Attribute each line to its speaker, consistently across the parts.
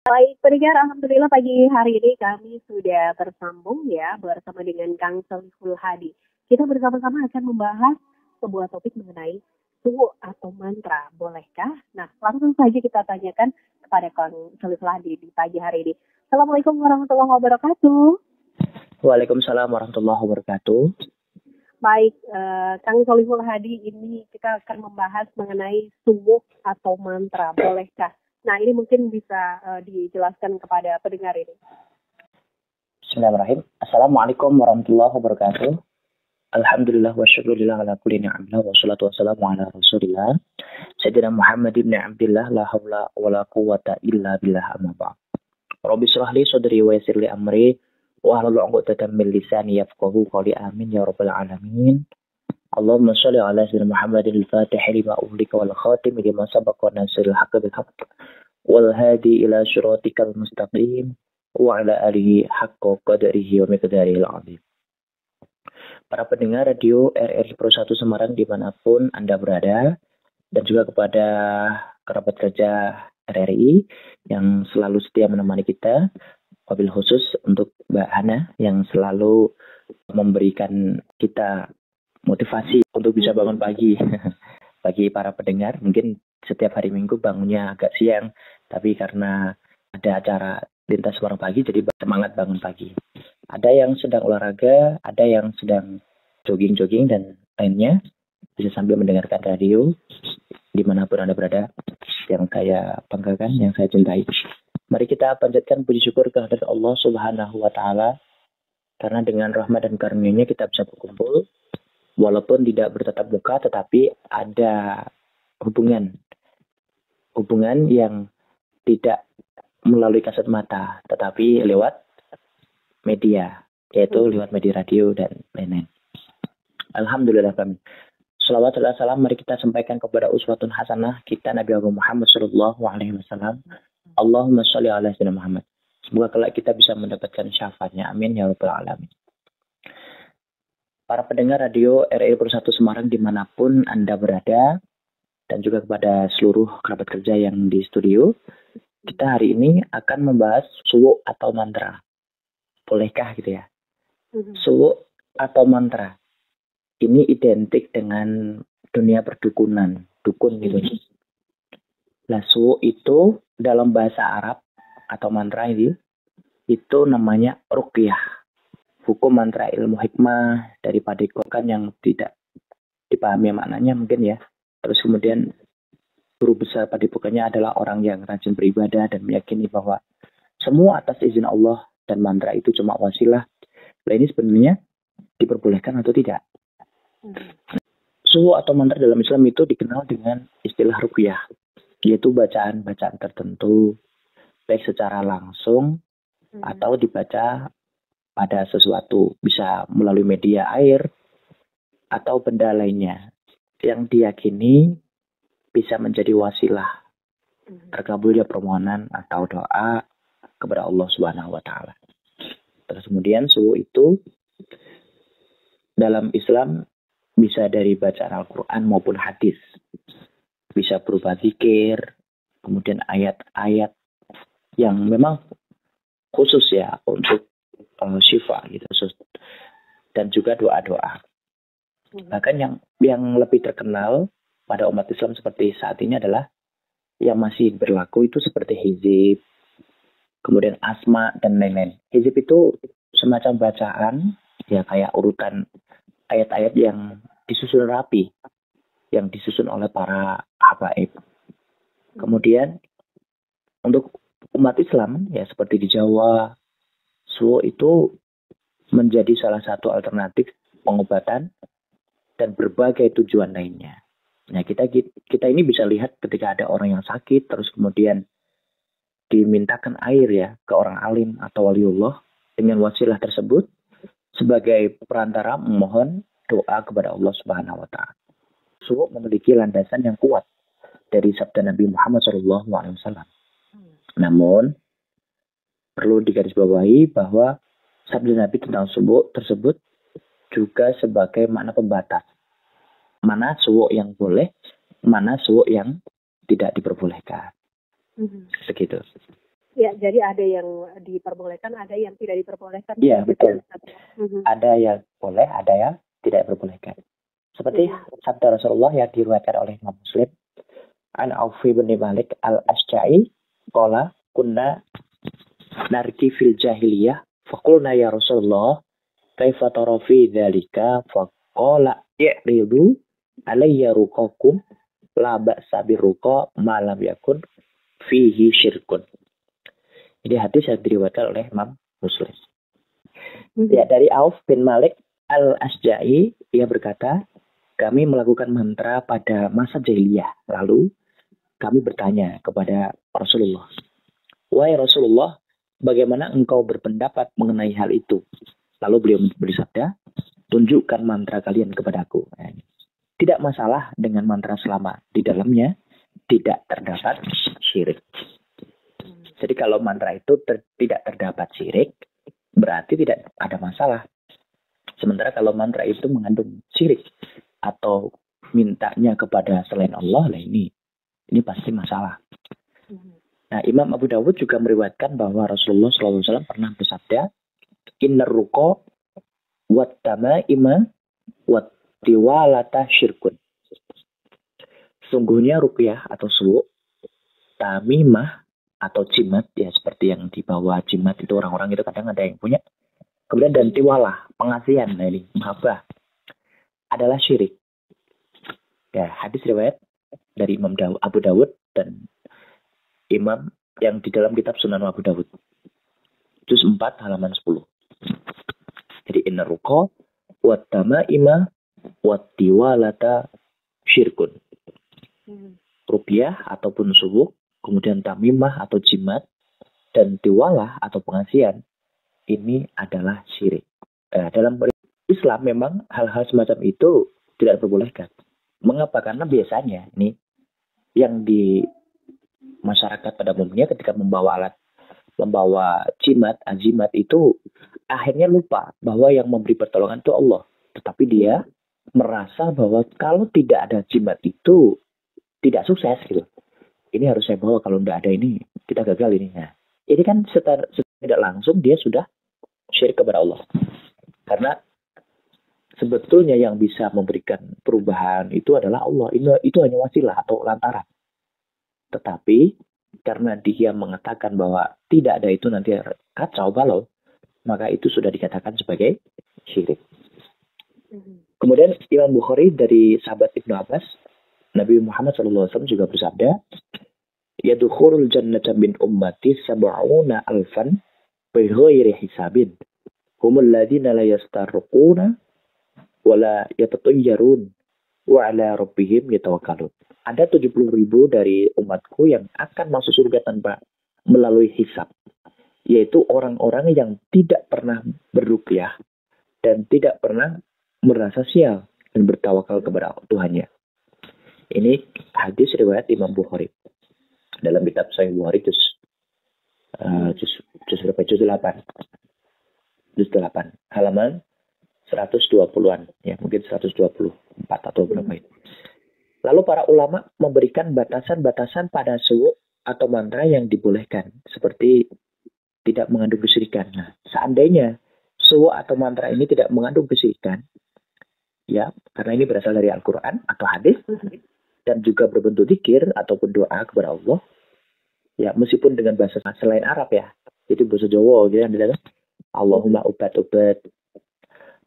Speaker 1: Baik, pendengar, alhamdulillah pagi hari ini kami sudah tersambung ya bersama dengan Kang Solihul Hadi. Kita bersama-sama akan membahas sebuah topik mengenai suhu atau mantra, bolehkah? Nah, langsung saja kita tanyakan kepada Kang Solihul Hadi di pagi hari ini. Assalamualaikum warahmatullahi wabarakatuh.
Speaker 2: Waalaikumsalam warahmatullahi wabarakatuh.
Speaker 1: Baik, Kang Solihul Hadi, ini kita akan membahas mengenai subuh atau mantra, bolehkah? Nah, ini mungkin bisa dijelaskan kepada pendengar ini.
Speaker 2: Bismillahirrahmanirrahim. Assalamualaikum warahmatullahi wabarakatuh. Alhamdulillah wa syukurillah ala kulli ni'amillah wa salatu wassalamu ala rasulillah Sayyidina Muhammad ibn Abdillah la hawla wa la quwata illa billah amma ba'd. Rabbi shrah li sadri wa yassir li amri wa hlul 'uqdatam min lisani yafqahu qawli amin ya rabbal alamin. Allahumma shalli ala sayyidina Muhammadil fatih lima uhlika wal khatim lima sabaqa nasiril haqq bil haqq wal hadi ila syiratikal mustaqim wa ala alihi haqqa qadrihi wa miqdarihil azim. Para pendengar radio RRI Pro 1 Semarang dimanapun Anda berada, dan juga kepada kerabat kerja RRI yang selalu setia menemani kita, wabil khusus untuk Mbak Hana yang selalu memberikan kita motivasi untuk bisa bangun pagi. Bagi para pendengar, mungkin setiap hari Minggu bangunnya agak siang, tapi karena ada acara lintas Semarang pagi, jadi semangat bangun pagi. Ada yang sedang olahraga, ada yang sedang jogging-jogging, dan lainnya bisa sambil mendengarkan radio dimanapun Anda berada, yang saya banggakan, yang saya cintai. Mari kita panjatkan puji syukur kehadirat Allah Subhanahu wa Ta'ala, karena dengan rahmat dan karunia-Nya kita bisa berkumpul, walaupun tidak bertatap muka, tetapi ada hubungan yang tidak melalui kasat mata, tetapi lewat media, yaitu lewat media radio dan lain-lain. Alhamdulillah kami. Salawat dan salam mari kita sampaikan kepada uswatun hasanah kita Nabi Muhammad sallallahu alaihi wasallam. Allahumma shalli ala sayyidina Muhammad. Semoga kelak kita bisa mendapatkan syafaatnya. Amin ya rabbal alamin. Para pendengar radio RRI Pro 1 Semarang dimanapun Anda berada, dan juga kepada seluruh kerabat kerja yang di studio, kita hari ini akan membahas suwu atau mantra. Bolehkah gitu ya? Suwu atau mantra ini identik dengan dunia perdukunan, dukun gitu. Nah, suwu itu dalam bahasa Arab atau mantra ini itu namanya ruqyah. Hukum mantra ilmu hikmah dari padepokan yang tidak dipahami maknanya mungkin ya. Terus kemudian guru besar padepokannya adalah orang yang rajin beribadah dan meyakini bahwa semua atas izin Allah, dan mantra itu cuma wasilah. Nah, ini sebenarnya diperbolehkan atau tidak? Suwu atau mantra dalam Islam itu dikenal dengan istilah ruqyah, yaitu bacaan-bacaan tertentu baik secara langsung atau dibaca pada sesuatu, bisa melalui media air atau benda lainnya yang diyakini bisa menjadi wasilah terkabulnya permohonan atau doa kepada Allah Subhanahu wa Ta'ala. Terus kemudian suwu itu dalam Islam bisa dari bacaan Al-Quran maupun hadis, bisa berupa zikir, kemudian ayat-ayat yang memang khusus ya untuk syifa gitu, dan juga doa-doa. Bahkan yang lebih terkenal pada umat Islam seperti saat ini adalah yang masih berlaku itu seperti hizib, kemudian asma dan lain-lain. Hizib itu semacam bacaan ya, kayak urutan ayat-ayat yang disusun rapi, yang disusun oleh para habaib. Kemudian untuk umat Islam ya seperti di Jawa, suwu itu menjadi salah satu alternatif pengobatan dan berbagai tujuan lainnya. Nah, kita ini bisa lihat ketika ada orang yang sakit, terus kemudian dimintakan air ya ke orang alim atau waliullah, dengan wasilah tersebut sebagai perantara memohon doa kepada Allah Subhanahu wa Ta'ala. Suwu memiliki landasan yang kuat dari sabda Nabi Muhammad SAW. Namun perlu digarisbawahi bahwa sabda Nabi tentang suwu tersebut juga sebagai makna pembatas. Mana suwu yang boleh, mana suwu yang tidak diperbolehkan. Begitu.
Speaker 1: Ya, jadi ada yang diperbolehkan, ada yang tidak diperbolehkan.
Speaker 2: Iya, betul.
Speaker 1: Mhm.
Speaker 2: Ada yang boleh, ada yang tidak diperbolehkan. Seperti sabda Rasulullah yang diriwayatkan oleh Imam Muslim, an Aufi bin Malik al-Asja'i, qala kunna narki fil jahiliyah, faqulna ya Rasulullah, kaifa tara fi dzalika? Faqala i'ridu alayya ruqakum la ba'sa birruqa ma lam yakun fihi syirkun. Jadi hadis yang diriwayatkan oleh Imam Muslim. Ya, dari Auf bin Malik al-Asja'i, ia berkata, kami melakukan mantra pada masa jahiliyah. Lalu kami bertanya kepada Rasulullah, wahai Rasulullah, bagaimana engkau berpendapat mengenai hal itu? Lalu beliau bersabda, tunjukkan mantra kalian kepadaku. Tidak masalah dengan mantra selama di dalamnya tidak terdapat syirik. Jadi kalau mantra itu tidak terdapat syirik, berarti tidak ada masalah. Sementara kalau mantra itu mengandung syirik atau mintanya kepada selain Allah, lah ini pasti masalah. Nah, Imam Abu Dawud juga meriwayatkan bahwa Rasulullah SAW pernah bersabda, innar ruqa wat tamaima wat tiwalata syirkun. Sungguhnya ruqyah atau suwuk, tamimah atau jimat, ya seperti yang di bawah jimat itu orang-orang itu kadang ada yang punya. Kemudian dan tiwalah, pengasihan, nah ini mahabbah adalah syirik. Ya, hadis riwayat dari Imam Abu Dawud dan Imam yang di dalam kitab Sunan Abu Dawud. Juz 4 halaman 10. Jadi inna ruqa wat tamaima wat tiwalata syirkun. Rupiah ataupun subuk, kemudian tamimah atau jimat, dan tiwalah atau pengasihan, ini adalah syirik. Dalam Islam memang hal-hal semacam itu tidak diperbolehkan. Mengapa? Karena biasanya ini yang di masyarakat pada umumnya ketika membawa jimat, azimat itu akhirnya lupa bahwa yang memberi pertolongan itu Allah. Tetapi dia merasa bahwa kalau tidak ada jimat itu tidak sukses gitu. Ini harus saya bawa, kalau tidak ada ini kita gagal ini. Nah, ini kan tidak langsung dia sudah syirik kepada Allah. Karena sebetulnya yang bisa memberikan perubahan itu adalah Allah. Itu hanya wasilah atau lantaran. Tetapi karena dia mengatakan bahwa tidak ada itu nanti kacau balau, maka itu sudah dikatakan sebagai syirik. Kemudian Imam Bukhari dari sahabat Ibnu Abbas, Nabi Muhammad SAW juga bersabda, yadkhulul jannata min ummati sab'una alfan bighairi hisabin. Humul ladzina la yastarquna wa la yatatayyarun wa ala rabbihim yatawakkalun. Ada 70.000 dari umatku yang akan masuk surga tanpa melalui hisab, yaitu orang-orang yang tidak pernah beruqyah dan tidak pernah merasa sial dan bertawakal kepada Tuhannya. Ini hadis riwayat Imam Bukhari dalam kitab Sahih Bukhari juz 8 halaman 120-an, ya mungkin 124 atau berapa itu. Lalu para ulama memberikan batasan-batasan pada suwuk atau mantra yang dibolehkan, seperti tidak mengandung kesyirikan. Nah, seandainya suwuk atau mantra ini tidak mengandung kesyirikan, ya, karena ini berasal dari Al-Quran atau hadis, dan juga berbentuk zikir ataupun doa kepada Allah, ya meskipun dengan bahasa selain Arab ya, itu bahasa Jawa gitu kan, Allahumma ubat-ubat,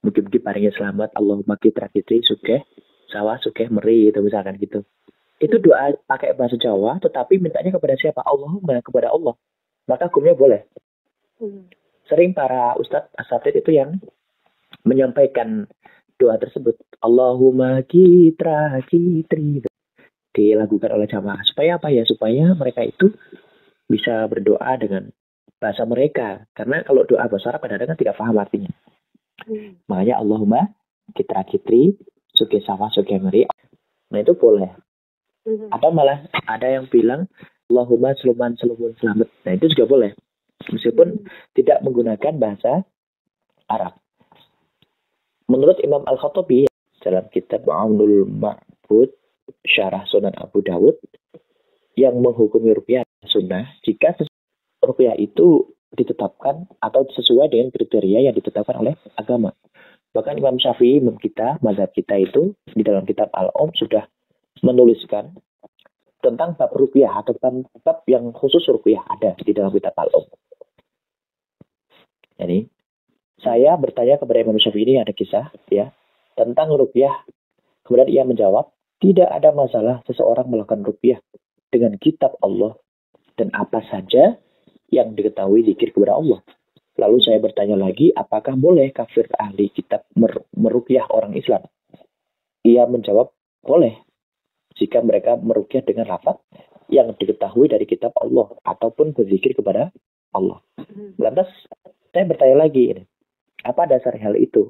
Speaker 2: mugi-mugi paringnya selamat, Allahumma kitri sugih sawah sugih meri, itu misalkan gitu. Itu doa pakai bahasa Jawa, tetapi mintanya kepada siapa? Allahumma, kepada Allah. Maka hukumnya boleh. Sering para ustadz asatid itu yang menyampaikan doa tersebut, Allahumma kitri, dilakukan oleh jamaah. Supaya apa ya? Supaya mereka itu bisa berdoa dengan bahasa mereka. Karena kalau doa bahasa Arab kadang-kadang tidak paham artinya. Makanya Allahumma kitri, suge sawah, suge meri. Nah itu boleh. Ada yang bilang Allahumma seluman selamat. Nah itu juga boleh. Meskipun tidak menggunakan bahasa Arab. Menurut Imam Al-Khattabi dalam kitab Aunul Ma'bud Syarah Sunan Abu Dawud, yang menghukumi ruqyah sunnah jika ruqyah itu ditetapkan atau sesuai dengan kriteria yang ditetapkan oleh agama. Bahkan Imam Syafi'i, imam kita, mazhab kita itu di dalam kitab Al-Om sudah menuliskan tentang bab ruqyah atau bab yang khusus ruqyah ada di dalam kitab Al-Om. Jadi saya bertanya kepada Imam Syafi'i, ini ada kisah ya tentang ruqyah. Kemudian ia menjawab, tidak ada masalah seseorang melakukan ruqyah dengan kitab Allah dan apa saja yang diketahui zikir kepada Allah. Lalu saya bertanya lagi, apakah boleh kafir ahli kitab meruqyah orang Islam? Ia menjawab, boleh. Jika mereka meruqyah dengan lafaz yang diketahui dari kitab Allah ataupun berzikir kepada Allah. Lantas saya bertanya lagi, apa dasar hal itu?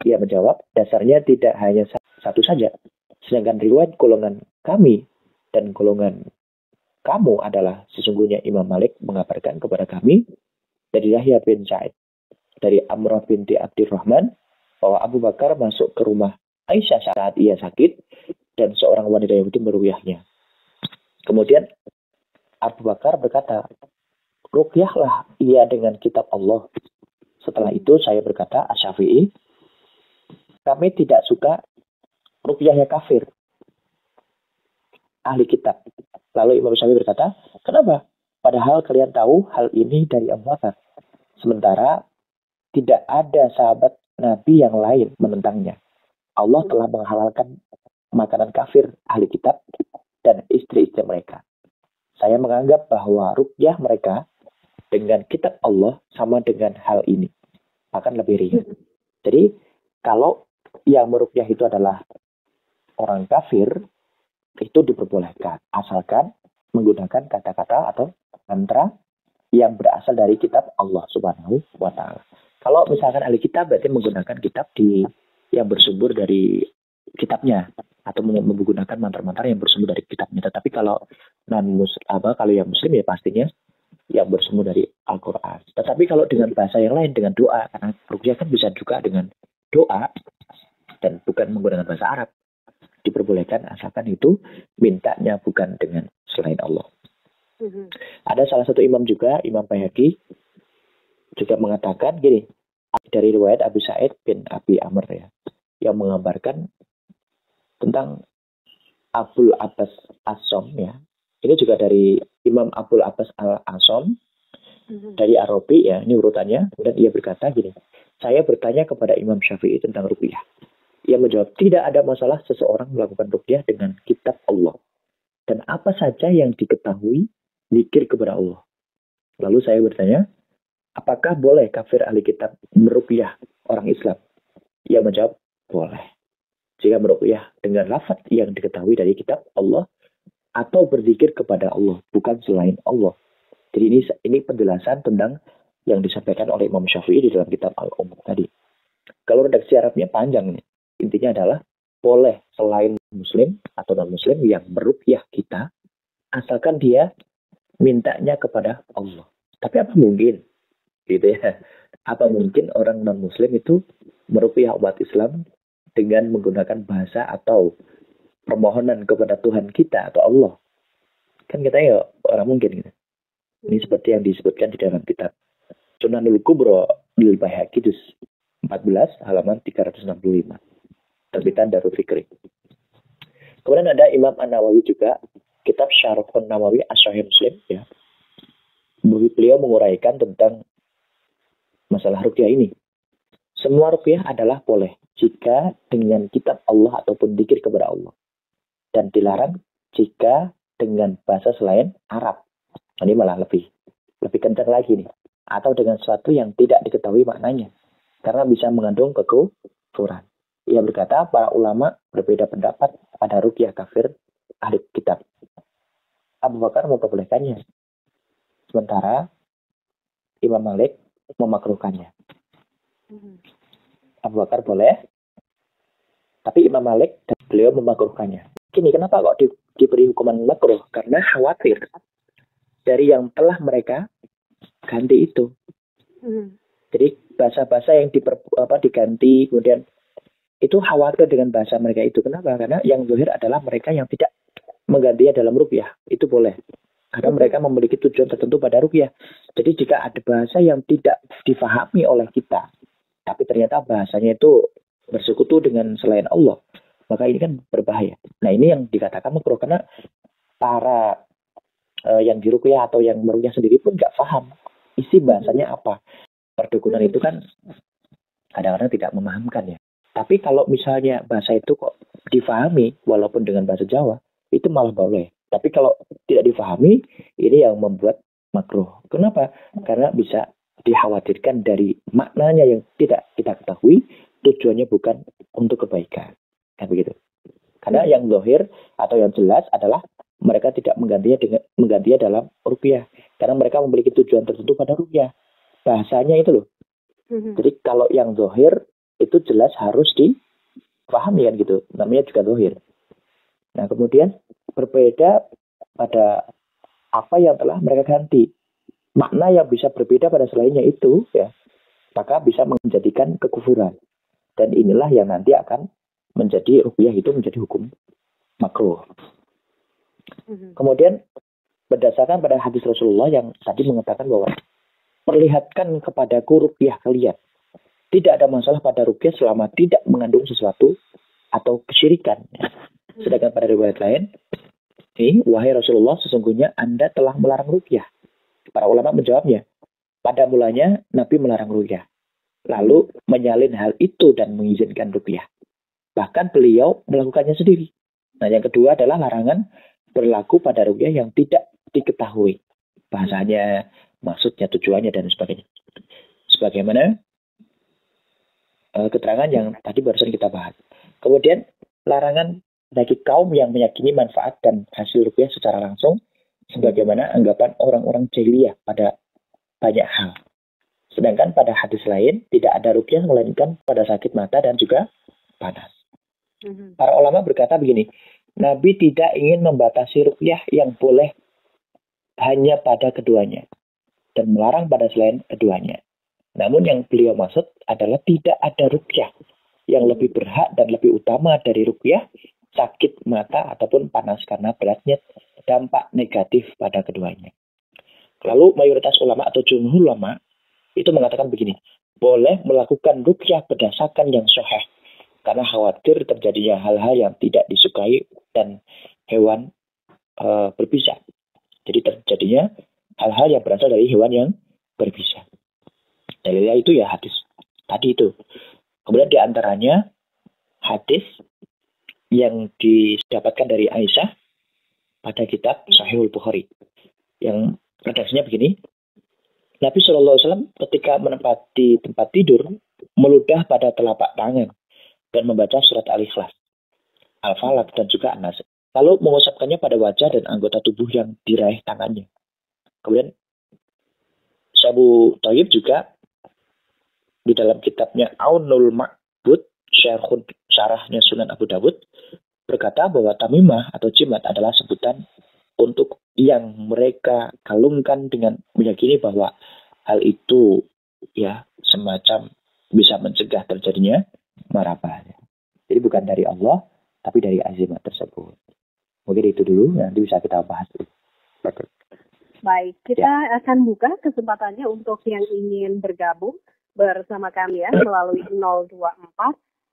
Speaker 2: Ia menjawab, dasarnya tidak hanya satu saja. Sedangkan riwayat golongan kami dan golongan kamu adalah sesungguhnya Imam Malik mengabarkan kepada kami dari Yahya bin Sa'id, dari Amrah binti Abdurrahman, bahwa Abu Bakar masuk ke rumah Aisyah saat ia sakit dan seorang wanita Yahudi meruqyahnya. Kemudian Abu Bakar berkata, ruqyahlah ia dengan kitab Allah. Setelah itu saya berkata, Asy-Syafi'i, kami tidak suka ruqyahnya kafir, ahli kitab. Lalu Imam Syafi'i berkata, kenapa? Padahal kalian tahu hal ini dari Abu Bakar. Sementara tidak ada sahabat Nabi yang lain menentangnya. Allah telah menghalalkan makanan kafir ahli kitab dan istri-istri mereka. Saya menganggap bahwa ruqyah mereka dengan kitab Allah sama dengan hal ini. Akan lebih ringan. Jadi kalau yang meruqyah itu adalah orang kafir, itu diperbolehkan asalkan menggunakan kata-kata atau mantra yang berasal dari kitab Allah Subhanahu wa taala. Kalau misalkan ahli kitab berarti menggunakan kitab yang bersumber dari kitabnya atau menggunakan mantra-mantra yang bersumber dari kitabnya. Tetapi kalau kalau yang muslim ya pastinya yang bersumber dari Al-Qur'an. Tetapi kalau dengan bahasa yang lain, dengan doa, karena ruqyah kan bisa juga dengan doa dan bukan menggunakan bahasa Arab, diperbolehkan asalkan itu mintanya bukan dengan selain Allah. Ada salah satu imam juga, Imam Baihaqi, juga mengatakan gini, dari riwayat Abu Sa'id bin Abi Amr ya, yang mengabarkan tentang Abul Abbas As-Som ya. Ini juga dari Imam Abul Abbas Al-Asom dari Arabi ya, ini urutannya. Dan ia berkata gini, saya bertanya kepada Imam Syafi'i tentang ruqyah. Ia menjawab, tidak ada masalah seseorang melakukan ruqyah dengan kitab Allah. Dan apa saja yang diketahui zikir kepada Allah. Lalu saya bertanya, apakah boleh kafir ahli kitab meruqyah orang Islam? Ia menjawab, boleh. Jika meruqyah dengan lafaz yang diketahui dari kitab Allah atau berzikir kepada Allah, bukan selain Allah. Jadi ini penjelasan tentang yang disampaikan oleh Imam Syafi'i di dalam kitab Al-Umm tadi. Kalau redaksi Arabnya panjang nih. Intinya adalah boleh selain muslim atau non-muslim yang meruqyah kita asalkan dia mintanya kepada Allah. Tapi apa mungkin gitu ya? Apa mungkin orang non-muslim itu meruqyah umat Islam dengan menggunakan bahasa atau permohonan kepada Tuhan kita atau Allah? Kan kita ya orang mungkin gitu. Ini seperti yang disebutkan di dalam kitab Sunanul Kubra lil Baihaqi juz 14 halaman 365. Terbitan Darul Fikri. Kemudian ada Imam An-Nawawi juga, kitab Syarhun Nawawi As-Sahih Muslim ya. Beliau menguraikan tentang masalah ruqyah ini. Semua ruqyah adalah boleh jika dengan kitab Allah ataupun zikir kepada Allah. Dan dilarang jika dengan bahasa selain Arab. Ini malah lebih kencang lagi nih. Atau dengan sesuatu yang tidak diketahui maknanya. Karena bisa mengandung kekufuran. Ia berkata, para ulama berbeda pendapat pada ruqyah kafir ahli kitab. Abu Bakar memperbolehkannya. Sementara Imam Malik memakruhkannya. Abu Bakar boleh, tapi Imam Malik dan beliau memakruhkannya. Kini kenapa kok diberi hukuman makruh? Karena khawatir dari yang telah mereka ganti itu. Jadi bahasa-bahasa yang diganti, kemudian itu khawatir dengan bahasa mereka itu. Kenapa? Karena yang zahir adalah mereka yang tidak menggantinya dalam ruqyah. Itu boleh. Karena mereka memiliki tujuan tertentu pada ruqyah. Jadi jika ada bahasa yang tidak difahami oleh kita, tapi ternyata bahasanya itu bersekutu dengan selain Allah, maka ini kan berbahaya. Nah ini yang dikatakan makruh karena para yang diruqyah atau yang meruqyah sendiri pun nggak paham isi bahasanya apa. Perdukunan itu kan kadang-kadang tidak memahamkan ya. Tapi kalau misalnya bahasa itu kok difahami walaupun dengan bahasa Jawa, itu malah boleh. Tapi kalau tidak difahami, ini yang membuat makruh. Kenapa? Karena bisa dikhawatirkan dari maknanya yang tidak kita ketahui, tujuannya bukan untuk kebaikan. Kan begitu. Karena yang zahir atau yang jelas adalah mereka tidak menggantinya dalam ruqyah. Karena mereka memiliki tujuan tertentu pada ruqyah. Bahasanya itu loh. Jadi kalau yang zahir itu jelas harus dipahami kan gitu. Namanya juga zahir. Nah kemudian berbeda pada apa yang telah mereka ganti. Makna yang bisa berbeda pada selainnya itu ya, maka bisa menjadikan kekufuran. Dan inilah yang nanti akan menjadi ruqyah itu menjadi hukum makruh. Kemudian berdasarkan pada hadis Rasulullah yang tadi mengatakan bahwa perlihatkan kepadaku ruqyah kalian. Tidak ada masalah pada ruqyah selama tidak mengandung sesuatu atau kesyirikan. Sedangkan pada riwayat lain, wahai Rasulullah, sesungguhnya Anda telah melarang ruqyah. Para ulama menjawabnya, pada mulanya Nabi melarang ruqyah. Lalu menyalin hal itu dan mengizinkan ruqyah. Bahkan beliau melakukannya sendiri. Nah yang kedua adalah larangan berlaku pada ruqyah yang tidak diketahui. Bahasanya, maksudnya, tujuannya, dan sebagainya. Sebagaimana keterangan yang tadi barusan kita bahas. Kemudian larangan bagi kaum yang meyakini manfaat dan hasil ruqyah secara langsung, sebagaimana anggapan orang-orang jahiliyah pada banyak hal. Sedangkan pada hadis lain, tidak ada ruqyah melainkan pada sakit mata dan juga panas. Para ulama berkata begini, Nabi tidak ingin membatasi ruqyah yang boleh hanya pada keduanya, dan melarang pada selain keduanya. Namun yang beliau maksud adalah tidak ada ruqyah yang lebih berhak dan lebih utama dari ruqyah sakit mata ataupun panas karena beratnya dampak negatif pada keduanya. Lalu mayoritas ulama atau jumhur ulama itu mengatakan begini, boleh melakukan ruqyah berdasarkan yang sahih karena khawatir terjadinya hal-hal yang tidak disukai dan hewan berbisa. Jadi terjadinya hal-hal yang berasal dari hewan yang berbisa. Dalilnya itu ya hadis tadi itu. Kemudian diantaranya hadis yang didapatkan dari Aisyah pada kitab Sahihul Bukhari. Yang redaksinya begini, Nabi SAW ketika menempati tempat tidur, meludah pada telapak tangan dan membaca surat Al-Ikhlas, Al-Falaq dan juga An-Nas. Lalu mengusapkannya pada wajah dan anggota tubuh yang diraih tangannya. Kemudian Abu Thayyib juga di dalam kitabnya Aunul Ma'bud, syarahnya Sunan Abu Dawud, berkata bahwa tamimah atau jimat adalah sebutan untuk yang mereka kalungkan dengan meyakini bahwa hal itu ya semacam bisa mencegah terjadinya mara bahaya. Jadi bukan dari Allah, tapi dari azimat tersebut. Mungkin itu dulu, nanti bisa kita bahas.
Speaker 1: Baik, kita akan buka kesempatannya untuk yang ingin bergabung bersama kami ya melalui 024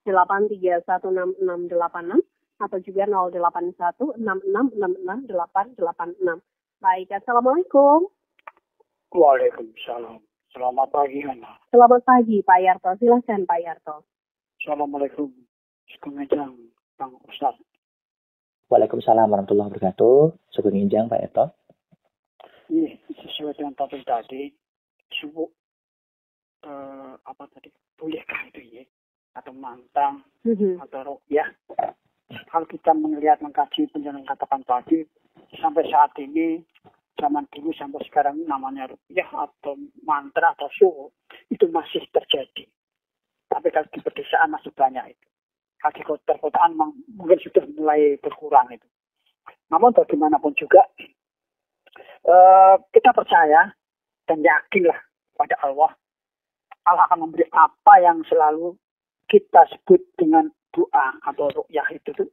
Speaker 1: 8316686 atau juga 0816666886. Baik, assalamualaikum.
Speaker 3: Waalaikumsalam. Selamat pagi, Ana.
Speaker 1: Selamat pagi, Pak Yarto. Silahkan, Pak Yarto.
Speaker 3: Assalamualaikum. Sekenjang, Bang Ustaz.
Speaker 2: Waalaikumsalam warahmatullahi wabarakatuh. Sugeng Injang, Pak Yarto.
Speaker 3: Ini sesuai dengan topik tadi, subuh apa tadi? Bolehkah itu ya? Atau mantang, atau ruqyah. Kalau kita mengkaji penjelasan katakan tadi, sampai saat ini, zaman dulu sampai sekarang namanya ruqyah atau mantra atau suhu, itu masih terjadi. Tapi kalau di pedesaan masih banyak itu. Kalau di kota-kotaan mungkin sudah mulai berkurang itu. Namun bagaimanapun juga, kita percaya dan yakinlah pada Allah. Allah akan memberi apa yang selalu kita sebut dengan doa atau ruqyah itu tuh,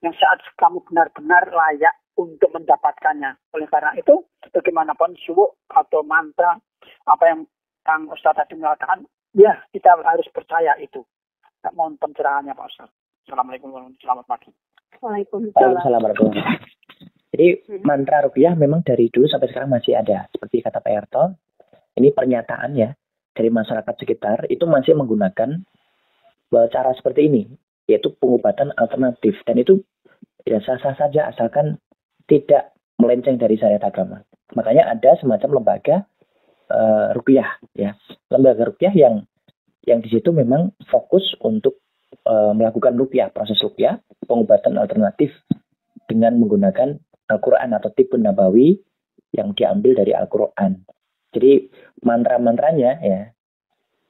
Speaker 3: yang saat kamu benar-benar layak untuk mendapatkannya. Oleh karena itu, bagaimanapun subuh atau mantra, apa yang Kang Ustaz tadi mengatakan, ya kita harus percaya itu. Mohon pencerahannya Pak Ustaz. Assalamualaikum warahmatullahi wabarakatuh. Selamat pagi.
Speaker 1: Waalaikumsalam
Speaker 2: warahmatullahi wabarakatuh. Jadi mantra ruqyah memang dari dulu sampai sekarang masih ada. Seperti kata Pak Erto, ini pernyataan ya dari masyarakat sekitar itu masih menggunakan cara seperti ini, yaitu pengobatan alternatif. Dan itu ya sah-sah saja asalkan tidak melenceng dari syariat agama. Makanya ada semacam lembaga ruqyah ya. Lembaga ruqyah yang di situ memang fokus untuk melakukan ruqyah, proses ruqyah, pengobatan alternatif dengan menggunakan Al-Quran atau tipe nabawi yang diambil dari Al-Quran. Jadi mantra-mantranya ya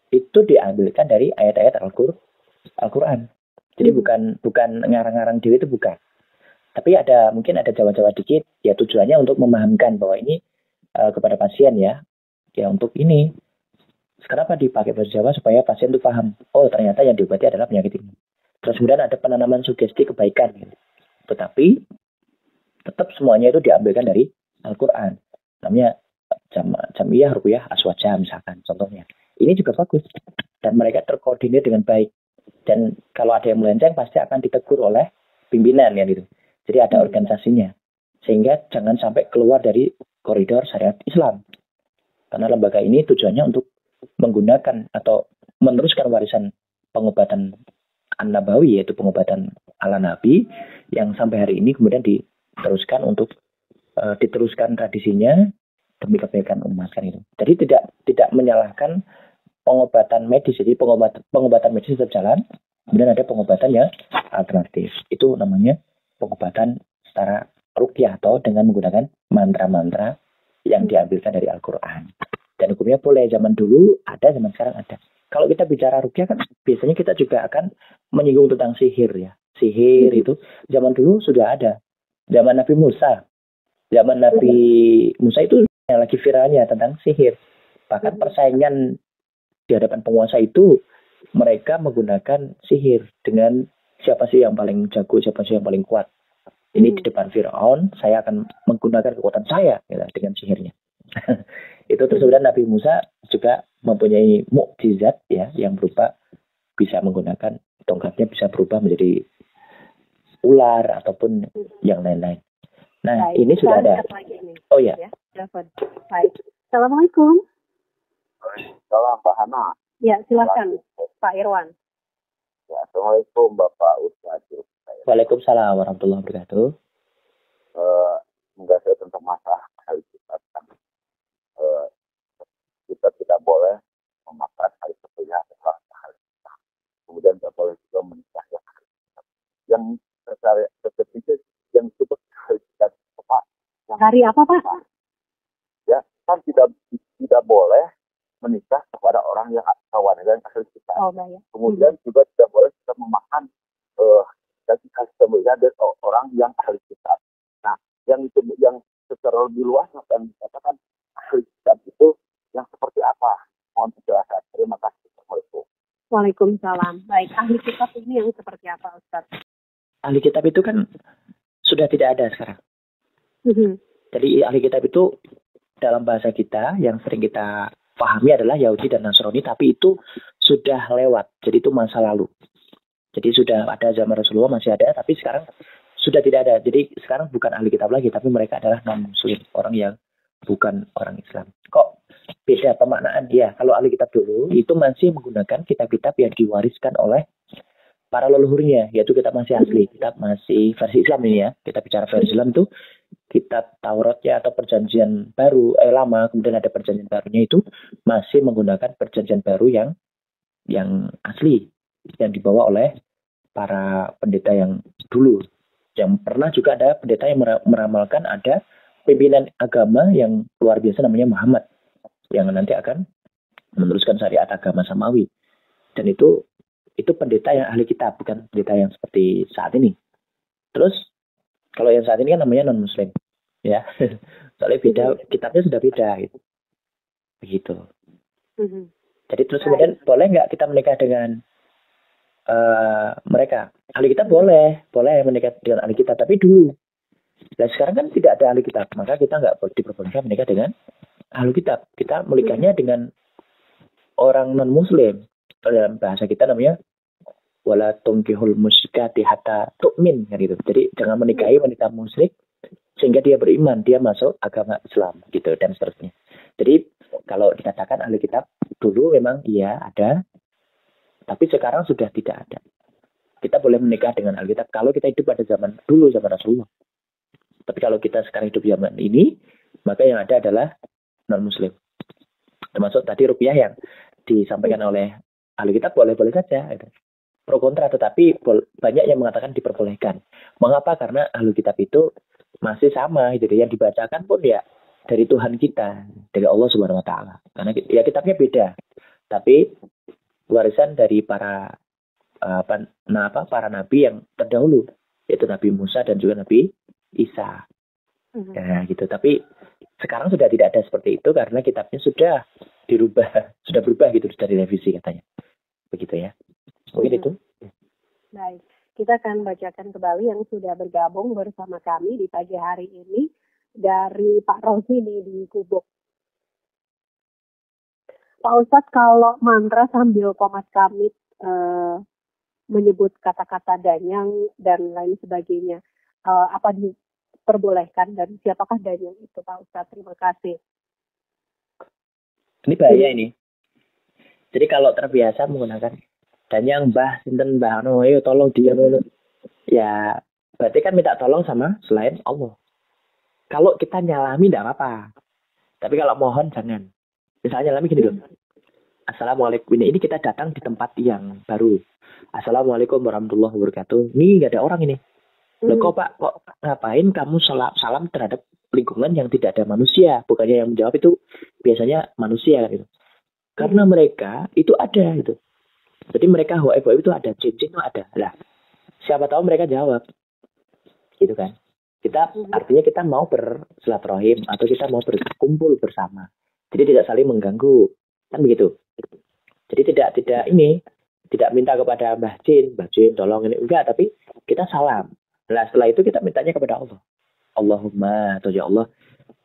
Speaker 2: itu diambilkan dari ayat-ayat Al-Quran. Jadi bukan ngarang-ngarang diri, itu bukan. Tapi mungkin ada Jawa-Jawa dikit, ya tujuannya untuk memahamkan bahwa ini kepada pasien ya untuk ini. Kenapa dipakai bahasa Jawa? Supaya pasien itu paham, oh ternyata yang diobati adalah penyakit ini. Terus kemudian ada penanaman sugesti kebaikan. Gitu. Tetapi tetap semuanya itu diambilkan dari Al-Quran. Namanya Jamiyah Ruqyah Aswaja misalkan contohnya. Ini juga bagus. Dan mereka terkoordinir dengan baik. Dan kalau ada yang melenceng pasti akan ditegur oleh pimpinan ya gitu. Jadi ada organisasinya. Sehingga jangan sampai keluar dari koridor syariat Islam. Karena lembaga ini tujuannya untuk menggunakan atau meneruskan warisan pengobatan An-Nabawi, yaitu pengobatan ala Nabi yang sampai hari ini kemudian diteruskan untuk diteruskan tradisinya demi kebaikan umat kan itu. Jadi tidak menyalahkan pengobatan medis. Jadi pengobatan medis tetap jalan. Kemudian ada pengobatan yang alternatif. Itu namanya pengobatan secara ruqyah atau dengan menggunakan mantra-mantra yang diambilkan dari Al-Quran. Dan hukumnya boleh, zaman dulu ada, zaman sekarang ada. Kalau kita bicara ruqyah kan biasanya kita juga akan menyinggung tentang sihir ya. Sihir itu zaman dulu sudah ada. Zaman Nabi Musa. Zaman Nabi Musa itu yang lagi viralnya tentang sihir. Bahkan persaingan di hadapan penguasa itu mereka menggunakan sihir dengan siapa sih yang paling jago, siapa sih yang paling kuat. Ini di depan Firaun, saya akan menggunakan kekuatan saya ya, dengan sihirnya. Itu terus kemudian Nabi Musa juga mempunyai mukjizat ya yang berupa bisa menggunakan tongkatnya bisa berubah menjadi ular ataupun yang lain-lain. Nah, ini sudah ada. Oh ya.
Speaker 1: Baik. Assalamualaikum.
Speaker 4: Salam Pak Hana.
Speaker 1: Ya, silakan Pak Irwan.
Speaker 4: Ya, Assalamualaikum Bapak Ustadz.
Speaker 2: Waalaikumsalam warahmatullahi wabarakatuh.
Speaker 4: Enggak saya tentang masalah hari kita kan. Kita tidak boleh memakan hari ketuanya setelah hari kita. Kemudian tidak boleh juga menikah yang secara ketiga yang disebut hari kita Pak.
Speaker 1: Hari apa Pak?
Speaker 4: Ya kan tidak boleh menikah kepada orang yang wanita yang ahli kita.
Speaker 1: Oh, baik.
Speaker 4: Kemudian juga tidak boleh kita memakan daging khas kemudian dari orang yang ahli kita. Nah, yang secara lebih luas yang dikatakan ahli kitab itu yang seperti apa? Mohon penjelasan. Terima kasih. Assalamualaikum.
Speaker 1: Waalaikumsalam. Baik, ahli kitab ini yang seperti apa Ustaz?
Speaker 2: Ahli kitab itu kan sudah tidak ada sekarang. Jadi ahli kitab itu dalam bahasa kita yang sering kita pahami adalah Yahudi dan Nasrani, tapi itu sudah lewat. Jadi itu masa lalu. Jadi sudah ada zaman Rasulullah masih ada, tapi sekarang sudah tidak ada. Jadi sekarang bukan ahli kitab lagi, tapi mereka adalah non-muslim, orang yang bukan orang Islam. Kok beda pemaknaan dia? Kalau ahli kitab dulu itu masih menggunakan kitab-kitab yang diwariskan oleh para leluhurnya, yaitu kitab masih asli, kitab masih versi Islam ini ya. Kita bicara versi Islam itu kitab Tauratnya atau perjanjian baru lama, kemudian ada perjanjian barunya itu masih menggunakan perjanjian baru yang asli yang dibawa oleh para pendeta yang dulu. Yang pernah juga ada pendeta yang meramalkan ada pimpinan agama yang luar biasa namanya Muhammad yang nanti akan meneruskan syariat agama Samawi. Dan itu pendeta yang ahli kitab, bukan pendeta yang seperti saat ini. Terus kalau yang saat ini kan namanya non-muslim, ya. Soalnya beda, kitabnya sudah beda, gitu. Begitu. Jadi terus kemudian boleh nggak kita menikah dengan mereka? Ahli kitab boleh menikah dengan ahli kitab, tapi dulu Nah sekarang kan tidak ada ahli kitab, maka kita nggak diperbolehkan menikah dengan ahli kitab. Kita menikahnya dengan orang non muslim. Dalam bahasa kita namanya wala tungkihul musyrikati hatta tu'min kan gitu. Jadi jangan menikahi wanita musyrik sehingga dia beriman, dia masuk agama Islam gitu dan seterusnya. Jadi kalau dikatakan ahli kitab dulu memang iya ada, tapi sekarang sudah tidak ada. Kita boleh menikah dengan ahli kitab kalau kita hidup pada zaman dulu, zaman Rasulullah. Tapi kalau kita sekarang hidup zaman ini, maka yang ada adalah non muslim. Termasuk tadi rupiah yang disampaikan oleh ahli kitab boleh-boleh saja. Gitu. Pro kontra, tetapi banyak yang mengatakan diperbolehkan. Mengapa? Karena ahli kitab itu masih sama, gitu. Yang dibacakan pun ya dari Tuhan kita, dari Allah Subhanahu Wa Taala. Karena ya kitabnya beda, tapi warisan dari para para nabi yang terdahulu, yaitu Nabi Musa dan juga Nabi Isa. Ya, gitu. Tapi sekarang sudah tidak ada seperti itu karena kitabnya sudah dirubah, sudah berubah gitu, sudah direvisi katanya. Begitu ya. Mungkin itu.
Speaker 1: Baik, kita akan bacakan kembali yang sudah bergabung bersama kami di pagi hari ini dari Pak Rosini di Kubuk. Pak Ustadz, kalau mantra sambil komat kamit menyebut kata-kata danyang dan lain sebagainya, apa diperbolehkan dan siapakah danyang itu, Pak Ustadz? Terima kasih.
Speaker 2: Ini bahaya ini. Jadi kalau terbiasa menggunakan danyang mbah, sinten mbah, ayo tolong dia dulu. Ya, berarti kan minta tolong sama selain Allah. Kalau kita nyalami tidak apa-apa. Tapi kalau mohon jangan. Misalnya nyalami gini loh. Assalamualaikum. Ini kita datang di tempat yang baru. Assalamualaikum warahmatullahi wabarakatuh. Ini nggak ada orang ini. Loh kok Pak, kok ngapain kamu salam terhadap lingkungan yang tidak ada manusia? Bukannya yang menjawab itu biasanya manusia gitu. Karena mereka itu ada gitu. Jadi mereka hoib itu ada, jin itu ada. Lah, siapa tahu mereka jawab. Gitu kan. Artinya kita mau bersilaturahim atau kita mau berkumpul bersama. Jadi tidak saling mengganggu. Kan begitu. Jadi tidak minta kepada Mbah Jin tolong ini enggak, tapi kita salam. Nah, setelah itu kita mintanya kepada Allah. Allahumma atau ya Allah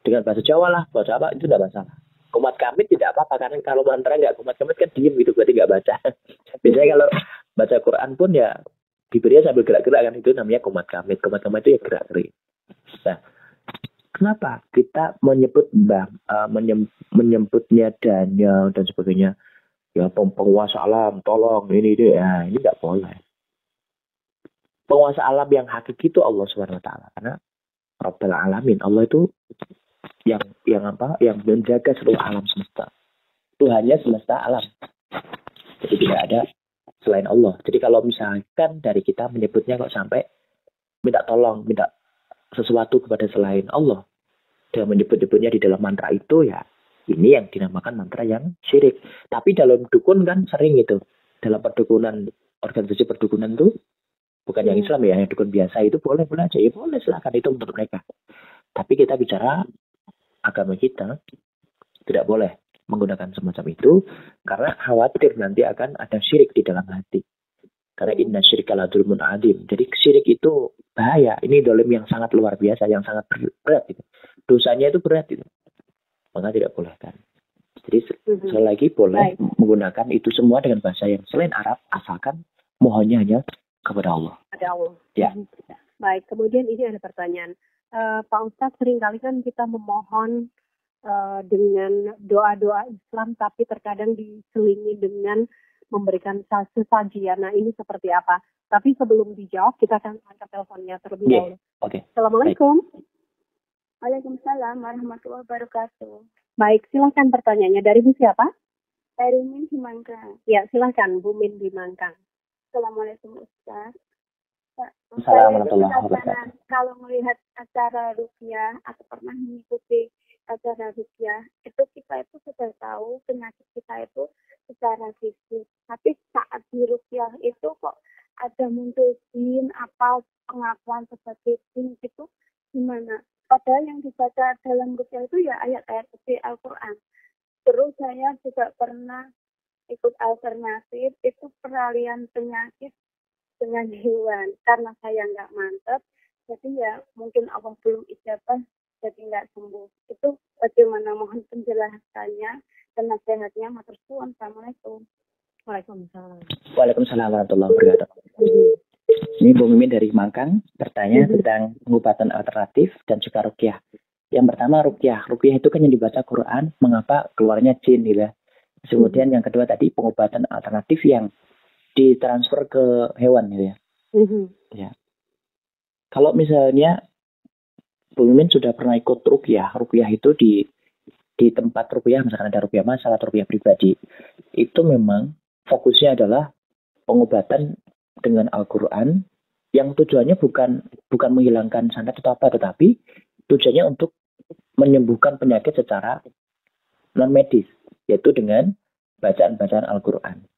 Speaker 2: dengan bahasa Jawa lah, bahasa apa itu tidak masalah. Komat kamit tidak apa-apa, karena kalau mantra nggak komat kamit kan diem gitu, berarti nggak baca. Biasanya kalau baca Quran pun ya diberinya sambil gerak-gerak kan, itu namanya komat kamit. Komat kamit itu ya gerak-gerik. Nah, kenapa kita menyebutnya danya dan sebagainya? Ya penguasa alam, tolong ini ya ini nggak boleh. Penguasa alam yang hakiki itu Allah Subhanahu Wa Taala, karena Rabbul Alamin, Allah itu yang menjaga seluruh alam semesta. Tuhannya semesta alam. Jadi tidak ada selain Allah. Jadi kalau misalkan dari kita menyebutnya kok sampai minta tolong, minta sesuatu kepada selain Allah, dan menyebut-nyebutnya di dalam mantra itu, ya ini yang dinamakan mantra yang syirik. Tapi dalam dukun kan sering itu. Dalam perdukunan, organisasi perdukunan itu, bukan yang Islam ya, yang dukun biasa itu boleh aja. Ya boleh, silakan, itu menurut mereka. Tapi kita bicara agama kita, tidak boleh menggunakan semacam itu, karena khawatir nanti akan ada syirik di dalam hati. Karena inna syirka la dzulmun adzim. Jadi syirik itu bahaya. Ini dolim yang sangat luar biasa, yang sangat berat. Gitu. Dosanya itu berat. Gitu. Maka tidak boleh kan. Jadi sekali lagi boleh menggunakan itu semua dengan bahasa yang selain Arab, asalkan mohonnya hanya kepada Allah.
Speaker 1: Kepada Allah.
Speaker 2: Ya.
Speaker 1: Baik, kemudian ini ada pertanyaan. Pak Ustadz, seringkali kan kita memohon dengan doa-doa Islam, tapi terkadang diselingi dengan memberikan sesajian. Nah, ini seperti apa? Tapi sebelum dijawab, kita akan angkat teleponnya terlebih dahulu.
Speaker 2: Okay.
Speaker 1: Assalamualaikum.
Speaker 5: Waalaikumsalam warahmatullahi wabarakatuh.
Speaker 1: Baik, silakan pertanyaannya. Dari Bu siapa?
Speaker 5: Dari Min di Mangkang.
Speaker 1: Ya, silakan Bu Min di Mangkang.
Speaker 5: Assalamualaikum Ustaz.
Speaker 2: Assalamualaikum warahmatullahi wabarakatuh.
Speaker 5: Kalau melihat acara ruqyah atau pernah mengikuti acara ruqyah, itu kita itu sudah tahu penyakit kita itu secara fisik. Tapi saat di ruqyah itu kok ada muncul jin, apa pengakuan sebagai jin itu gimana? Padahal yang dibaca dalam ruqyah itu ya ayat-ayat suci Al-Quran. Terus saya juga pernah ikut alternatif, itu peralihan penyakit dengan hewan. Karena saya nggak mantap, Jadi ya mungkin Allah belum ijabah, jadi nggak sembuh. Itu bagaimana, mohon penjelasannya dan nasihatnya. Matur suwun. Assalamualaikum.
Speaker 1: Waalaikumsalam.
Speaker 2: Waalaikumsalam warahmatullahi wabarakatuh. Ini Bu Mimin dari Mangkang bertanya tentang pengobatan alternatif dan juga ruqyah. Yang pertama ruqyah. Ruqyah itu kan yang dibaca Quran, mengapa keluarnya jin gitu ya. Kemudian yang kedua tadi pengobatan alternatif yang ditransfer ke hewan gitu ya. Ya. Kalau misalnya Bu Mimin sudah pernah ikut ruqyah. Ruqyah itu di tempat ruqyah, misalkan ada ruqyah masal atau ruqyah pribadi, itu memang fokusnya adalah pengobatan dengan Al-Quran yang tujuannya bukan menghilangkan santet atau apa, tetapi tujuannya untuk menyembuhkan penyakit secara non medis, yaitu dengan bacaan-bacaan Al-Quran.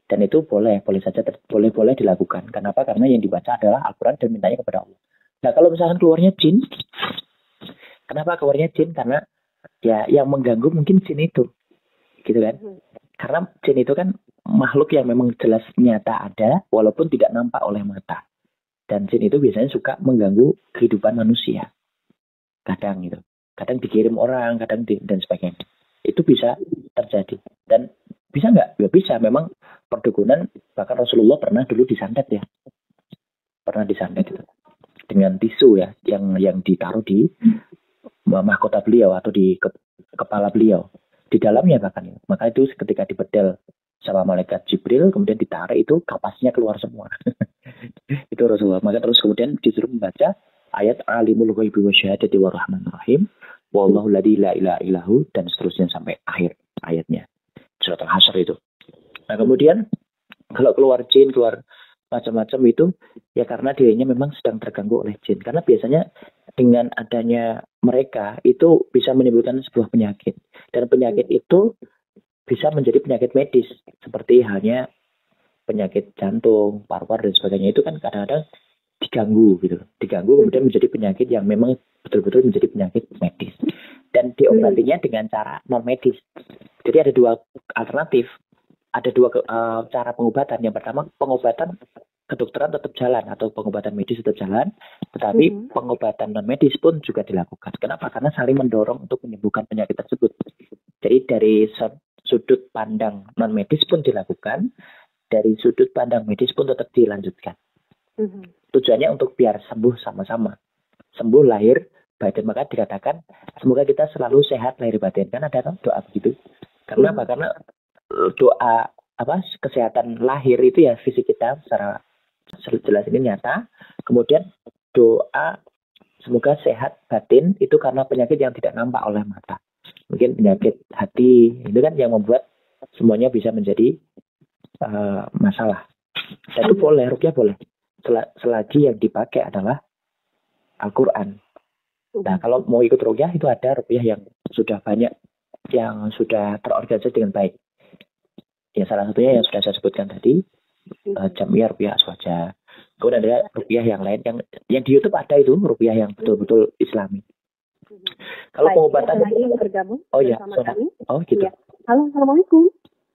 Speaker 2: Dan itu boleh saja dilakukan. Kenapa? Karena yang dibaca adalah Al-Quran dan mintanya kepada Allah. Nah, kalau misalkan keluarnya jin, kenapa keluarnya jin? Karena ya yang mengganggu mungkin jin itu, gitu kan? Karena jin itu kan makhluk yang memang jelas nyata ada, walaupun tidak nampak oleh mata. Dan jin itu biasanya suka mengganggu kehidupan manusia. Kadang gitu. Kadang dikirim orang, kadang dan sebagainya. Itu bisa terjadi. Dan bisa nggak? Ya bisa. Memang perdukunan, bahkan Rasulullah pernah dulu disantet ya. Pernah disantet itu. Dengan tisu ya, yang ditaruh di mahkota beliau atau di kepala beliau. Di dalamnya bahkan. Maka itu ketika dibedel sama malaikat Jibril, kemudian ditarik itu kapasnya keluar semua. Itu Rasulullah. Maka terus kemudian disuruh membaca ayat alimul ghaibi wasyahadati warahmanir rahim wallahu la ilaha illahu dan seterusnya sampai akhir ayatnya. Surat Al-Hasyr itu. Nah, kemudian kalau keluar jin, keluar macam-macam itu ya karena dirinya memang sedang terganggu oleh jin. Karena biasanya dengan adanya mereka itu bisa menimbulkan sebuah penyakit. Dan penyakit itu bisa menjadi penyakit medis seperti halnya penyakit jantung, paru-paru dan sebagainya. Itu kan kadang-kadang diganggu gitu. Diganggu kemudian menjadi penyakit yang memang betul-betul menjadi penyakit medis. Dan diobatinya dengan cara non medis. Jadi ada dua alternatif. Ada dua cara pengobatan. Yang pertama pengobatan kedokteran tetap jalan atau pengobatan medis tetap jalan, tetapi pengobatan non medis pun juga dilakukan. Kenapa? Karena saling mendorong untuk menyembuhkan penyakit tersebut. Jadi dari sudut pandang non medis pun dilakukan, dari sudut pandang medis pun tetap dilanjutkan. Tujuannya untuk biar sembuh sama-sama, sembuh lahir batin. Maka dikatakan semoga kita selalu sehat lahir batin. Kan ada doa begitu. Karena apa? Karena doa kesehatan lahir itu ya fisik kita secara jelas ini nyata. Kemudian doa semoga sehat batin itu karena penyakit yang tidak nampak oleh mata. Mungkin penyakit hati itu kan yang membuat semuanya bisa menjadi masalah. Dan itu boleh, ruqyah boleh. Selagi yang dipakai adalah Al-Quran. Nah, kalau mau ikut ruqyah itu ada ruqyah yang sudah banyak, yang sudah terorganisasi dengan baik. Ya salah satunya yang sudah saya sebutkan tadi, Jamiah Ruqyah Aswaja. Kemudian ada ruqyah yang lain yang di YouTube ada itu ruqyah yang betul-betul Islami. Kalau pengobatan
Speaker 1: lagi yang bergabung bersama kami.
Speaker 2: Oh gitu.
Speaker 1: Ya. Halo, assalamualaikum.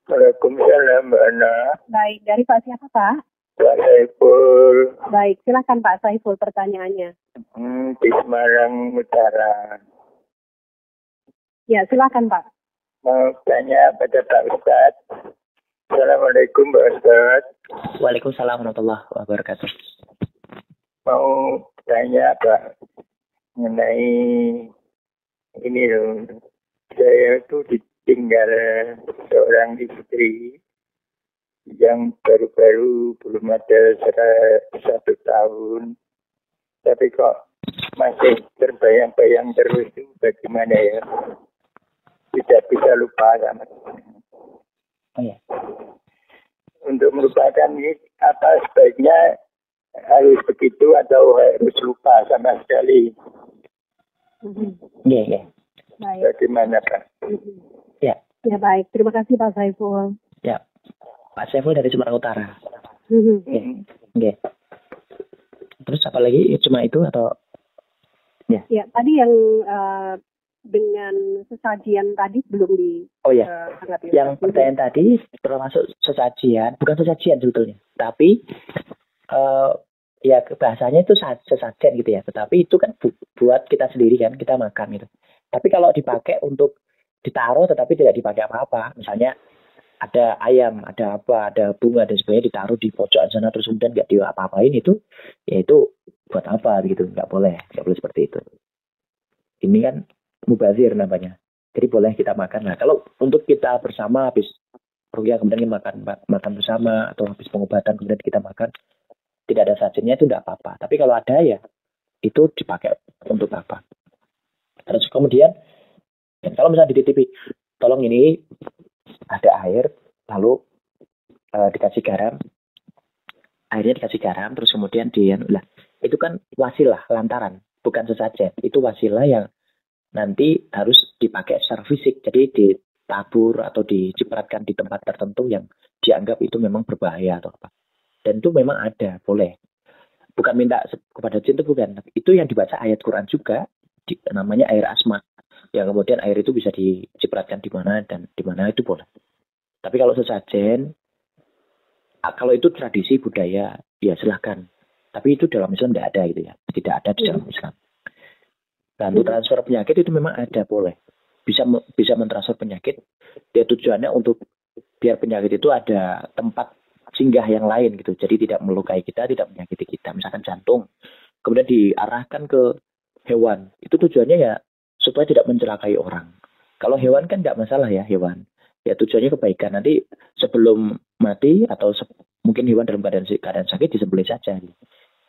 Speaker 3: Waalaikumsalam, Mbak Ana.
Speaker 1: Baik, dari Pak siapa Pak?
Speaker 3: Pak Saiful.
Speaker 1: Baik, silakan Pak Saiful pertanyaannya.
Speaker 3: Di Semarang Utara.
Speaker 1: Ya, silakan Pak.
Speaker 3: Mau tanya pada Pak Ustadz. Assalamualaikum Pak Ustadz.
Speaker 2: Waalaikumsalam warahmatullahi wabarakatuh.
Speaker 3: Mau tanya Pak mengenai ini loh. Saya itu ditinggal seorang istri yang baru-baru belum ada 1 tahun. Tapi kok masih terbayang-bayang terus itu bagaimana ya? Tidak bisa lupa sama.
Speaker 2: Oh ya.
Speaker 3: Untuk melupakan ini, apa sebaiknya harus begitu atau harus lupa sama sekali?
Speaker 2: Iya.
Speaker 1: Baik.
Speaker 3: Bagaimana Pak?
Speaker 2: Ya.
Speaker 1: Ya baik, terima kasih Pak Saiful.
Speaker 2: Ya, Pak Saiful dari Semarang Utara. Oke. Terus apa lagi? Cuma itu atau? Ya.
Speaker 1: Ya, tadi yang dengan sesajian tadi belum di.
Speaker 2: Oh ya. Yang pertanyaan tadi termasuk sesajian, bukan sesajian sebetulnya, tapi ya bahasanya itu sesajen gitu ya, tetapi itu kan buat kita sendiri kan, kita makan gitu. Tapi kalau dipakai untuk ditaruh tetapi tidak dipakai apa-apa, misalnya ada ayam, ada apa, ada bunga dan sebagainya ditaruh di pojokan sana terus kemudian nggak diapa-apain, itu ya itu buat apa gitu, nggak boleh seperti itu. Ini kan mubazir namanya, jadi boleh kita makan. Nah kalau untuk kita bersama habis rukyah kemudian kita makan bersama, atau habis pengobatan kemudian kita makan tidak ada sajennya, itu tidak apa-apa. Tapi kalau ada ya itu dipakai untuk apa. Terus kemudian kalau misalnya dititipi, tolong ini ada air, lalu dikasih garam, airnya dikasih garam, terus kemudian lah itu kan wasilah, lantaran, bukan sesajen. Itu wasilah yang nanti harus dipakai secara fisik, jadi ditabur atau dicipratkan di tempat tertentu yang dianggap itu memang berbahaya atau apa. Dan itu memang ada, boleh. Bukan minta kepada jin, itu bukan. Itu yang dibaca ayat Quran juga, namanya air asma. Yang kemudian air itu bisa dicipratkan di mana dan di mana, itu boleh. Tapi kalau sesajen, kalau itu tradisi budaya, ya silahkan. Tapi itu dalam Islam tidak ada gitu ya. Tidak ada di dalam Islam. Dan untuk transfer penyakit itu memang ada, boleh. Bisa mentransfer penyakit. Dia tujuannya untuk biar penyakit itu ada tempat singgah yang lain gitu. Jadi tidak melukai kita, tidak menyakiti kita. Misalkan jantung, kemudian diarahkan ke hewan. Itu tujuannya ya supaya tidak mencelakai orang. Kalau hewan kan tidak masalah ya, hewan. Ya tujuannya kebaikan. Nanti sebelum mati atau mungkin hewan dalam keadaan sakit disembelih saja.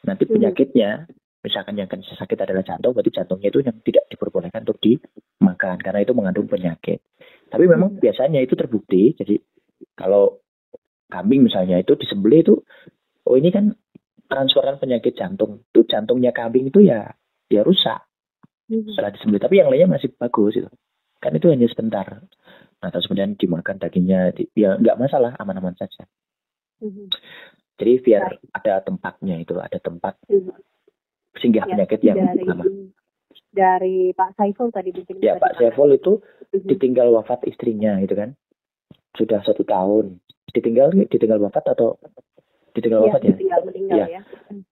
Speaker 2: Nanti penyakitnya, misalkan yang kan sakit adalah jantung, berarti jantungnya itu yang tidak diperbolehkan untuk dimakan karena itu mengandung penyakit. Tapi memang biasanya itu terbukti. Jadi kalau kambing misalnya itu disembelih itu, oh ini kan transferan penyakit jantung. Itu jantungnya kambing itu ya rusak setelah disembelih. Tapi yang lainnya masih bagus itu. Kan itu hanya sebentar. Nah, terus kemudian dimakan dagingnya, ya nggak masalah, aman-aman saja. Jadi biar ada tempatnya itu, ada tempat singgah penyakit yang lama.
Speaker 1: Dari Pak Saiful tadi bikin.
Speaker 2: Ya Pak Saiful itu ditinggal wafat istrinya itu kan, sudah 1 tahun. Ditinggal wafat atau ditinggal wafat ya?
Speaker 1: Meninggal ya.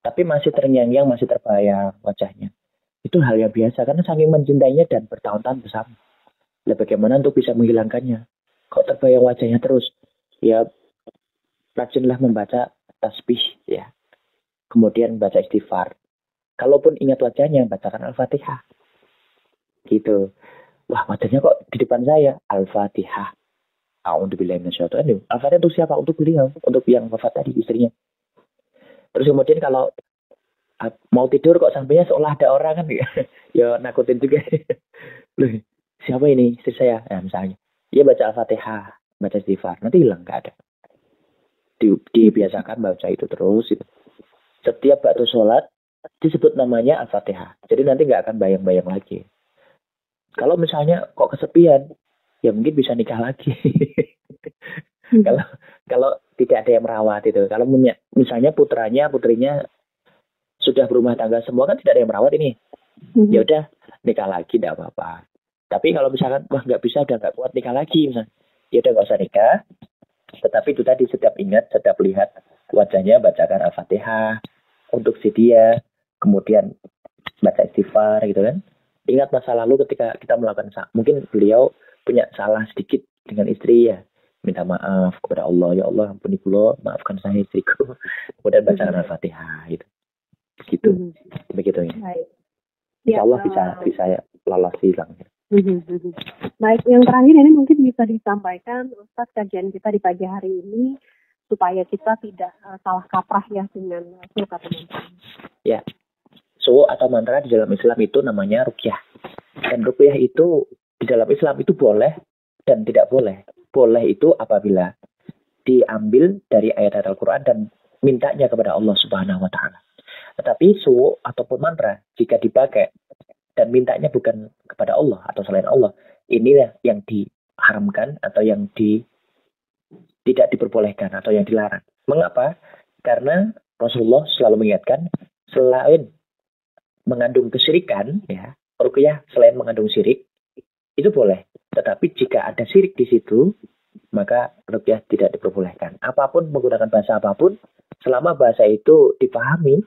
Speaker 2: Tapi masih terngiang-ngiang, masih terbayang wajahnya. Itu hal yang biasa karena saking mencintainya dan bertahun-tahun bersama. Nah, bagaimana untuk bisa menghilangkannya? Kok terbayang wajahnya terus? Ya, rajinlah membaca tasbih ya. Kemudian baca istighfar. Kalaupun ingat wajahnya, bacakan Al-Fatihah. Gitu. Wah, wajahnya kok di depan saya. Al-Fatihah. A'udzubillahi minasyaitonir rajim. Al-Fatihah untuk siapa? Untuk beliau, untuk yang wafat tadi, istrinya. Terus kemudian kalau mau tidur kok sampingnya seolah ada orang kan ya nakutin juga. Loh, siapa ini? Istri saya. Nah, misalnya. Dia baca Al-Fatihah, baca istighfar. Nanti hilang, nggak ada. Dibiasakan baca itu terus. Gitu. Setiap waktu sholat, disebut namanya Al-Fatihah. Jadi nanti nggak akan bayang-bayang lagi. Kalau misalnya kok kesepian, ya mungkin bisa nikah lagi. Kalau tidak ada yang merawat itu. Kalau misalnya putrinya sudah berumah tangga semua, kan tidak ada yang merawat ini. Ya udah nikah lagi, tidak apa-apa. Tapi kalau misalkan wah nggak bisa, udah nggak kuat nikah lagi misalnya, ya udah nggak usah nikah. Tetapi itu tadi, setiap ingat, setiap lihat wajahnya, bacakan Al-Fatihah untuk si dia, kemudian baca istighfar gitu kan. Ingat masa lalu ketika kita melakukan, mungkin beliau punya salah sedikit dengan istri ya, minta maaf kepada Allah, ya Allah ampuni kula, maafkan saya istriku. Kemudian bacakan Al-Fatihah gitu. Begitu ya. Insya Allah bisa lolos hilang.
Speaker 1: Baik, yang terakhir ini mungkin bisa disampaikan Ustadz, kajian kita di pagi hari ini supaya kita tidak salah kaprah ya dengan suluk atau mantra.
Speaker 2: Ya, suluk atau mantra di dalam Islam itu namanya ruqyah. Dan ruqyah itu di dalam Islam itu boleh dan tidak boleh. Boleh itu apabila diambil dari ayat-ayat Al-Quran dan mintanya kepada Allah Subhanahu wa Ta'ala. Tetapi suluk ataupun mantra jika dipakai dan mintanya bukan kepada Allah atau selain Allah, inilah yang diharamkan atau yang tidak diperbolehkan atau yang dilarang. Mengapa? Karena Rasulullah selalu mengingatkan, selain mengandung kesyirikan, ya, ruqyah selain mengandung syirik, itu boleh. Tetapi jika ada syirik di situ, maka ruqyah tidak diperbolehkan. Apapun, menggunakan bahasa apapun, selama bahasa itu dipahami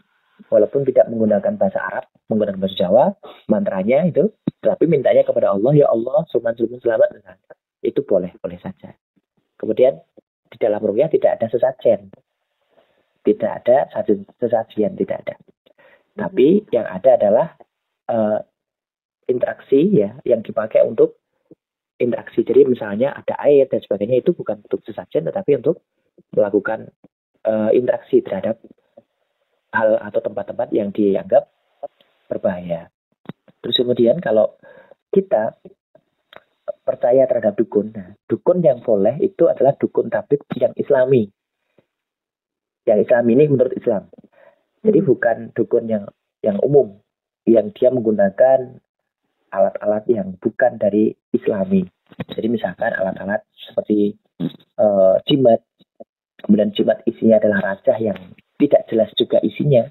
Speaker 2: walaupun tidak menggunakan bahasa Arab, menggunakan bahasa Jawa, mantranya itu, tapi mintanya kepada Allah, ya Allah, suman selamat, itu boleh saja. Kemudian di dalam ruqyah tidak ada sesajen, tidak ada sesajian, tidak ada. Tapi yang ada adalah interaksi ya, yang dipakai untuk interaksi. Jadi misalnya ada air dan sebagainya, itu bukan untuk sesajen, tetapi untuk melakukan interaksi terhadap hal atau tempat-tempat yang dianggap berbahaya. Terus kemudian kalau kita percaya terhadap dukun, nah, dukun yang boleh itu adalah dukun tabib yang Islami. Yang Islami ini menurut Islam. Jadi bukan dukun yang umum, yang dia menggunakan alat-alat yang bukan dari Islami. Jadi misalkan alat-alat seperti jimat, kemudian jimat isinya adalah racah yang tidak jelas juga isinya,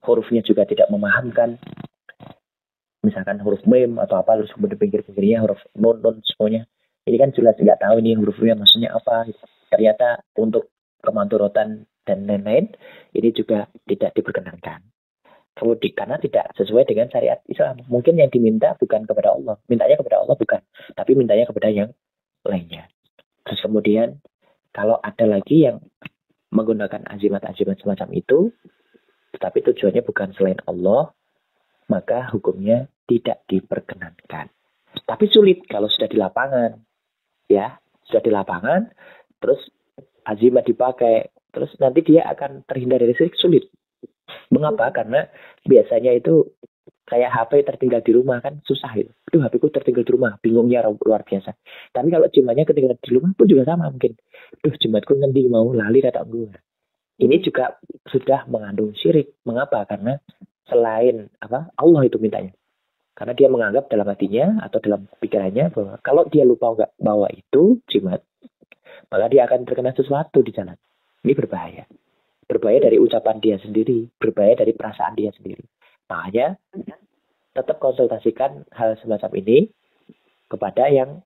Speaker 2: hurufnya juga tidak memahamkan, misalkan huruf mem atau apa, terus kemudian pinggir-pinggirnya huruf nun semuanya, ini kan jelas nggak tahu ini hurufnya maksudnya apa. Ternyata untuk kemanturotan dan lain-lain ini juga tidak diperkenankan. Kemudian karena tidak sesuai dengan syariat Islam. Mungkin yang diminta bukan kepada Allah, mintanya kepada Allah bukan, tapi mintanya kepada yang lainnya. Terus kemudian kalau ada lagi yang menggunakan azimat-azimat semacam itu, tetapi tujuannya bukan selain Allah, maka hukumnya tidak diperkenankan. Tapi sulit kalau sudah di lapangan, ya, sudah di lapangan, terus azimat dipakai, terus nanti dia akan terhindar dari syirik, sulit. Mengapa? Karena biasanya itu kayak HP tertinggal di rumah kan susah itu. Aduh, HP ku tertinggal di rumah, bingungnya luar biasa. Tapi kalau jimatnya ketinggalan di rumah pun juga sama mungkin. Duh, jimatku ngendi mau lali kata gue. Ini juga sudah mengandung syirik. Mengapa? Karena selain Allah itu mintanya. Karena dia menganggap dalam hatinya atau dalam pikirannya bahwa kalau dia lupa nggak bawa itu jimat, maka dia akan terkena sesuatu di jalan. Ini berbahaya. Berbahaya dari ucapan dia sendiri, berbahaya dari perasaan dia sendiri. Makanya tetap konsultasikan hal semacam ini kepada yang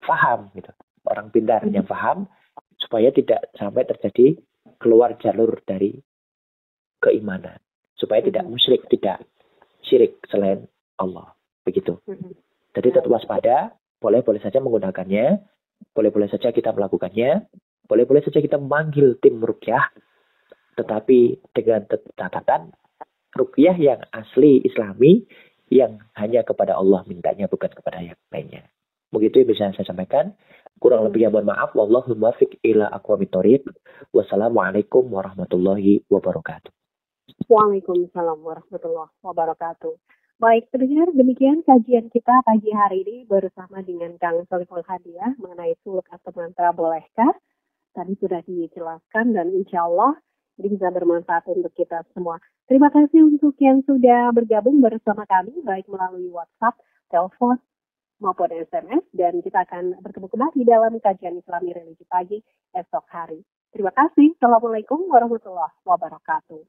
Speaker 2: paham gitu. Orang pintar yang paham, supaya tidak sampai terjadi keluar jalur dari keimanan. Supaya tidak musyrik, tidak syirik selain Allah. Begitu. Jadi tetap waspada, boleh saja menggunakannya, boleh saja kita melakukannya, boleh saja kita memanggil tim ruqyah, tetapi dengan catatan ruqyah yang asli Islami, yang hanya kepada Allah mintanya, bukan kepada yang lainnya. Begitu yang bisa saya sampaikan. Kurang lebihnya mohon maaf. Wallahu muwaffiq ila aqwamit thoriq. Wassalamualaikum warahmatullahi wabarakatuh.
Speaker 1: Waalaikumsalam warahmatullahi wabarakatuh. Baik, pendengar, demikian kajian kita pagi hari ini bersama dengan Kang Sholihul Hadi mengenai suluk atau mantra bolehkah. Tadi sudah dijelaskan dan insya Allah ini bisa bermanfaat untuk kita semua. Terima kasih untuk yang sudah bergabung bersama kami, baik melalui WhatsApp, telepon, maupun SMS. Dan kita akan bertemu kembali dalam kajian Islami Religi Pagi esok hari. Terima kasih. Assalamualaikum warahmatullahi wabarakatuh.